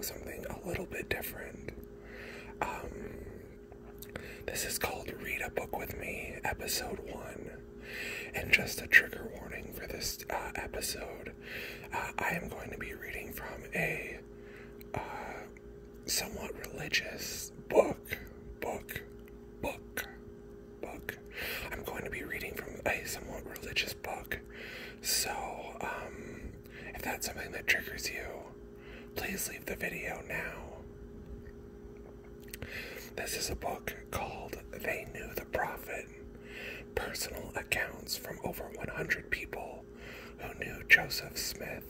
doing something a little bit different. This is called Read a Book With Me, Episode 1. And just a trigger warning for this episode, I am going to be reading from a somewhat religious book. I'm going to be reading from a somewhat religious book. So, if that's something that triggers you, please leave the video now. This is a book called They Knew the Prophet, Personal Accounts from Over 100 People Who Knew Joseph Smith.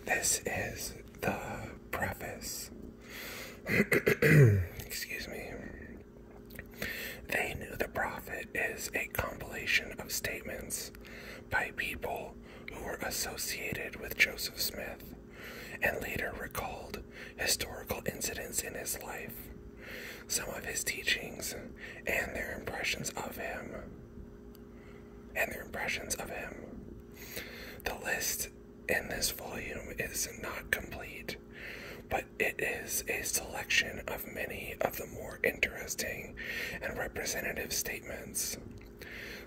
This is the preface. Excuse me. They Knew the Prophet is a compilation of statements by people who were associated with Joseph Smith and later recalled historical incidents in his life, some of his teachings, and their impressions of him. The list in this volume is not complete, but it is a selection of many of the more interesting and representative statements.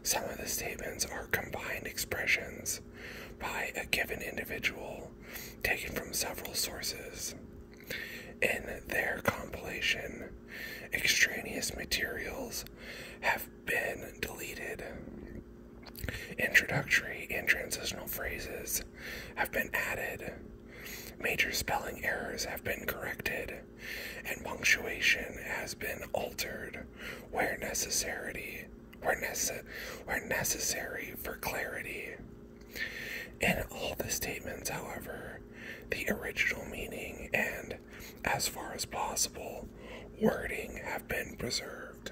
Some of the statements are combined expressions by a given individual, taken from several sources. In their compilation, extraneous materials have been deleted. Introductory and transitional phrases have been added. Major spelling errors have been corrected, and punctuation has been altered where necessary for clarity. In all the statements, however, the original meaning and, as far as possible, wording have been preserved.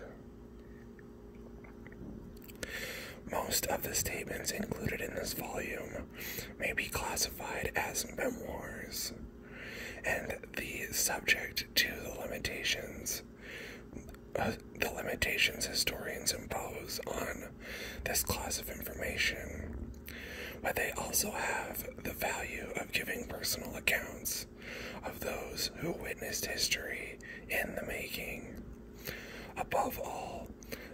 Most of the statements included in this volume may be classified as memoirs, and the subject to the limitations historians impose on this class of information, but they also have the value of giving personal accounts of those who witnessed history in the making. Above all,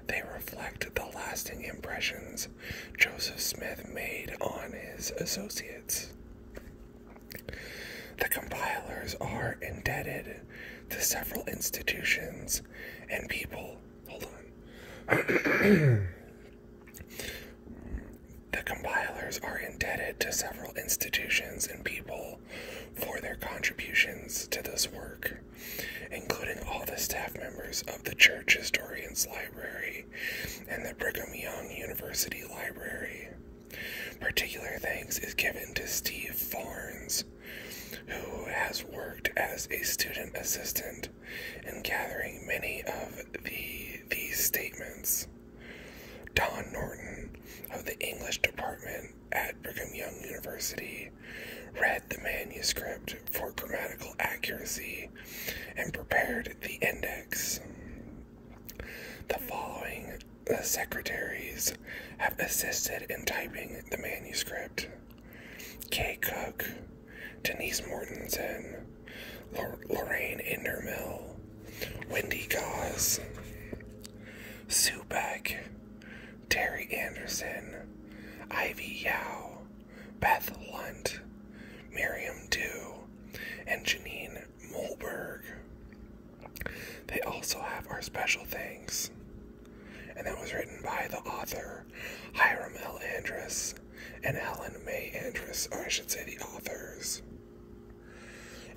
they reflect the lasting impressions Joseph Smith made on his associates. The compilers are indebted to several institutions and people. The compilers are indebted to several institutions and people for their contributions to this work, including all the staff members of the Church Historians Library and the Brigham Young University Library. Particular thanks is given to Steve Farnes, who has worked as a student assistant in gathering many of these statements. Don Norton of the English department at Brigham Young University read the manuscript for grammatical accuracy and prepared the index. The following secretaries have assisted in typing the manuscript: Kay Cook, Denise Mortensen, Lorraine Indermill, Wendy Gauze, Sue Beck, Terry Anderson, Ivy Yao, Beth Lunt, Miriam Dew, and Janine Molberg. They also have our special thanks, and that was written by the author Hiram L. Andrus and Helen May Andrus, or I should say the authors.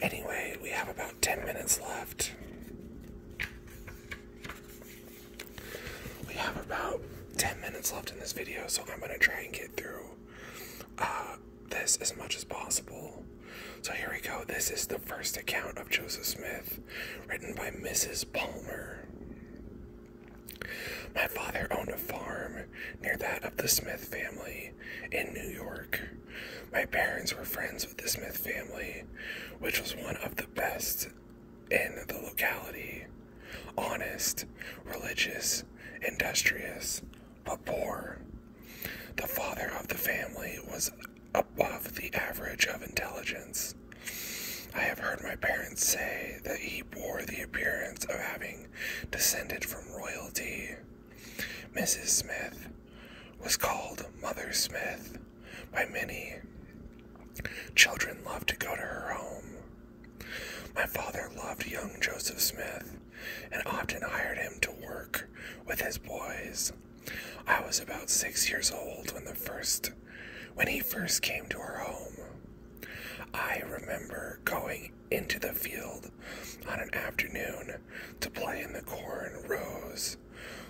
Anyway, we have about 10 minutes left. We have about 10 minutes left in this video, so I'm going to try and get through this as much as possible. So here we go. This is the first account of Joseph Smith, written by Mrs. Palmer. My father owned a farm near that of the Smith family in New York. My parents were friends with the Smith family, which was one of the best in the locality. Honest, religious, industrious, but poor. The father of the family was above the average of intelligence. I have heard my parents say that he bore the appearance of having descended from royalty. Mrs. Smith was called Mother Smith by many. Children loved to go to her home. My father loved young Joseph Smith and often hired him to work with his boys. I was about 6 years old when he first came to our home. I remember going into the field on an afternoon to play in the corn rows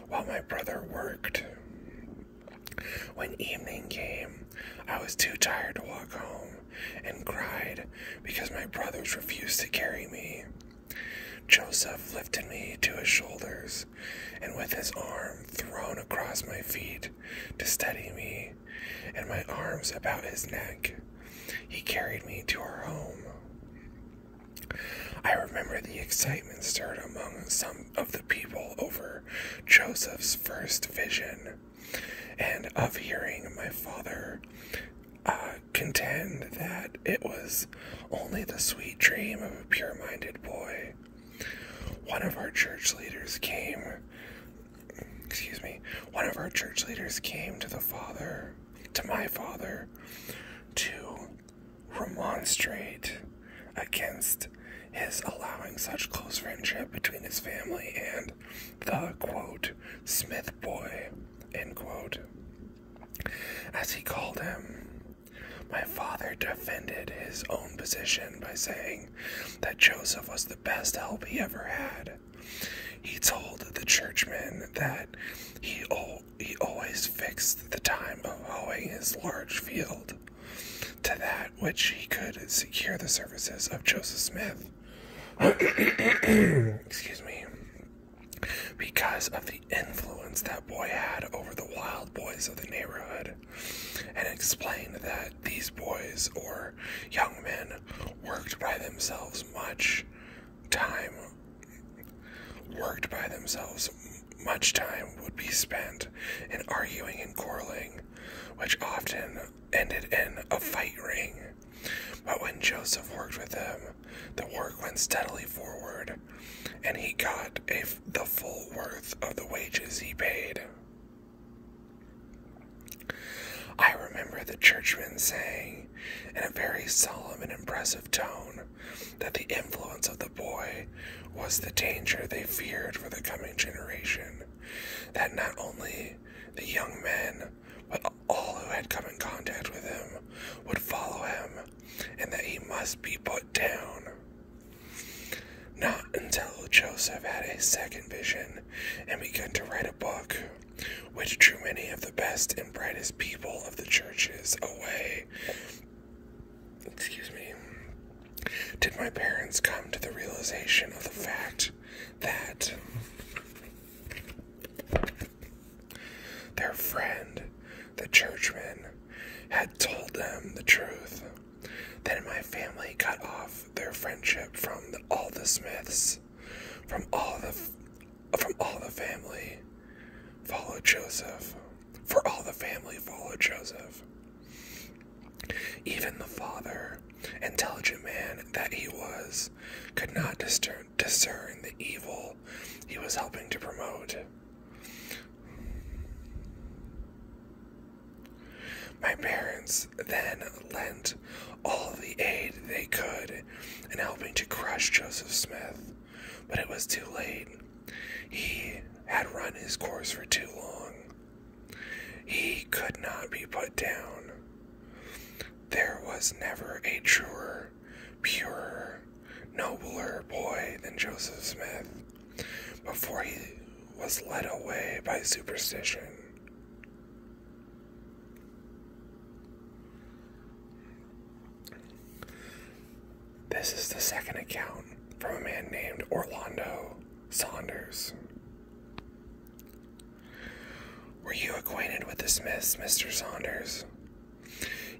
while my brother worked. When evening came, I was too tired to walk home and cried because my brothers refused to carry me. Joseph lifted me to his shoulders, and with his arm thrown across my feet to steady me, and my arms about his neck, he carried me to our home. I remember the excitement stirred among some of the people over Joseph's first vision, and of hearing my father contend that it was only the sweet dream of a pure-minded boy. One of our church leaders came to my father, to remonstrate against his allowing such close friendship between his family and the, quote, Smith boy, end quote, as he called him. My father defended his own position by saying that Joseph was the best help he ever had. He told the churchmen that he always fixed the time of hoeing his large field to that which he could secure the services of Joseph Smith. Excuse me. Because of the influence that boy had over the wild boys of the neighborhood, and explained that these boys, or young men, worked by themselves much time would be spent in arguing and quarreling, which often ended in a fight ring. But when Joseph worked with them, the work went steadily forward, and he got the full worth of the wages he paid. I remember the churchman saying, in a very solemn and impressive tone, that the influence of the boy was the danger they feared for the coming generation, that not only the young men, but all who had come in contact with him would follow him, and that he must be put down. Not until Joseph had a second vision and began to write a book, which drew many of the best and brightest people of the churches away, did my parents come to the realization of the fact that their friend, the churchman, had told them the truth. Then my family cut off their friendship from all the Smiths, from all the family followed Joseph. For all the family followed Joseph. Even the father, intelligent man that he was, could not discern the evil he was helping to promote. My parents then lent all the aid they could in helping to crush Joseph Smith, but it was too late. He had run his course for too long. He could not be put down. There was never a truer, purer, nobler boy than Joseph Smith before he was led away by superstition. This is the second account from a man named Orlando Saunders. Were you acquainted with the Smiths, Mr. Saunders?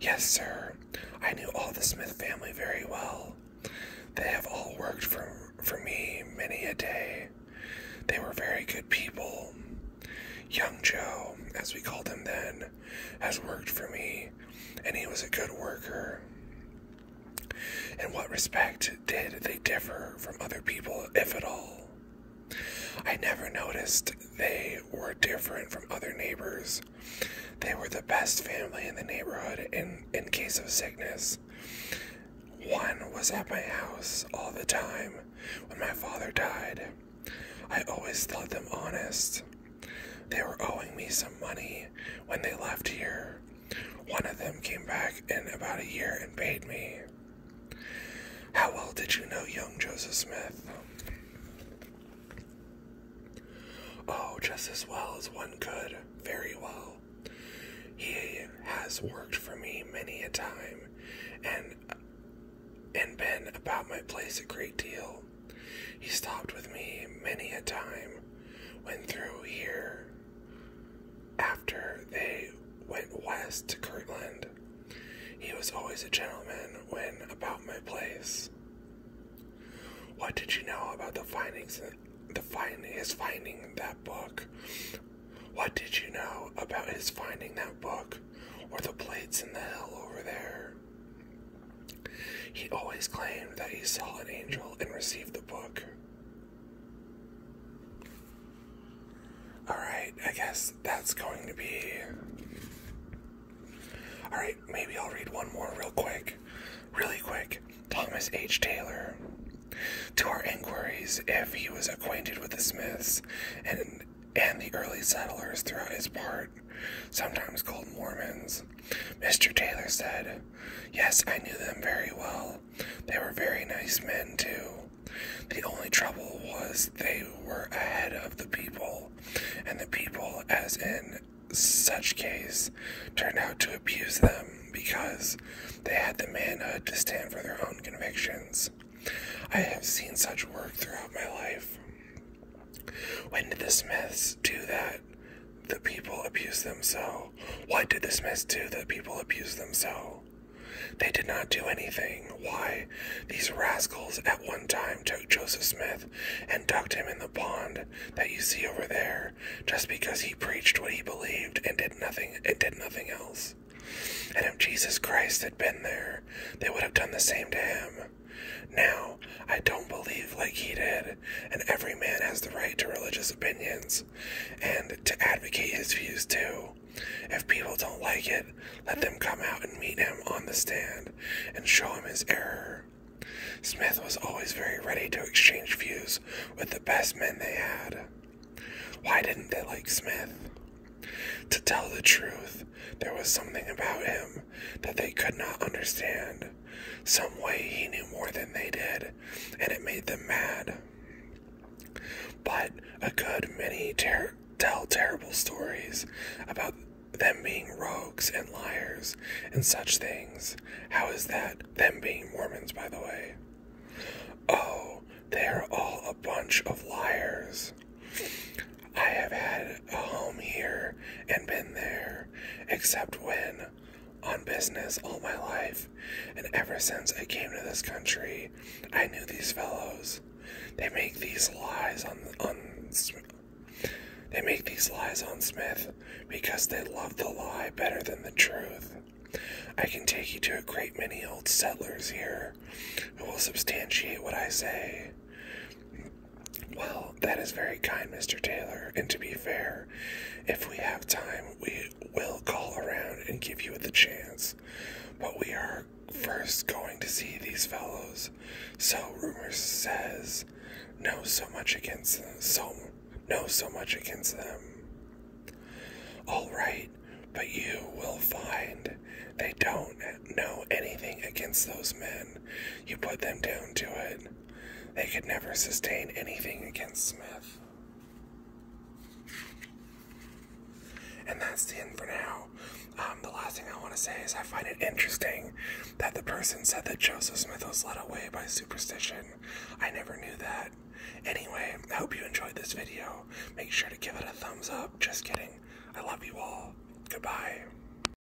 Yes, sir. I knew all the Smith family very well. They have all worked for me many a day. They were very good people. Young Joe, as we called him then, has worked for me, and he was a good worker. In what respect did they differ from other people, if at all? I never noticed they were different from other neighbors. They were the best family in the neighborhood in case of sickness. One was at my house all the time when my father died. I always thought them honest. They were owing me some money when they left here. One of them came back in about a year and paid me. How well did you know young Joseph Smith? Oh, just as well as one could. Very well. He has worked for me many a time and been about my place a great deal. He stopped with me many a time, went through here after they went west to Kirtland. He was always a gentleman when about my place. What did you know about his finding that book? What did you know about his finding that book, or the plates in the hill over there? He always claimed that he saw an angel and received the book. Alright, I guess that's going to be... Alright, maybe I'll read one more really quick. Thomas H. Taylor. To our inquiries if he was acquainted with the Smiths and the early settlers throughout his part, sometimes called Mormons, Mr. Taylor said, "Yes, I knew them very well. They were very nice men, too. The only trouble was they were ahead of the people, and the people, as in such case, turned out to abuse them because they had the manhood to stand for their own convictions. I have seen such work throughout my life. When did the Smiths do that? The people abused them so. What did the Smiths do that people abused them so? They did not do anything. Why, these rascals at one time took Joseph Smith and ducked him in the pond that you see over there, just because he preached what he believed and did nothing else. And if Jesus Christ had been there, they would have done the same to him. Now, I don't believe like he did, and every man has the right to religious opinions, and to advocate his views too. If people don't like it, let them come out and meet him on the stand, and show him his error. Smith was always very ready to exchange views with the best men they had. Why didn't they like Smith? To tell the truth, there was something about him that they could not understand. Some way he knew more than they did, and it made them mad. But a good many tell terrible stories about them being rogues and liars and such things. How is that? Them being Mormons, by the way. Oh, they are all a bunch of liars. I have had a home here and been there, except when on business all my life, and ever since I came to this country, I knew these fellows. They make these lies on Smith because they love the lie better than the truth. I can take you to a great many old settlers here who will substantiate what I say. Well, that is very kind, Mr. Taylor, and to be fair, if we have time, we will call around and give you the chance. But we are first going to see these fellows, so rumor says know so much against them. All right, but you will find they don't know anything against those men. You put them down to it. They could never sustain anything against Smith. And that's the end for now. The last thing I want to say is I find it interesting that the person said that Joseph Smith was led away by superstition. I never knew that. Anyway, I hope you enjoyed this video. Make sure to give it a thumbs up. Just kidding. I love you all. Goodbye.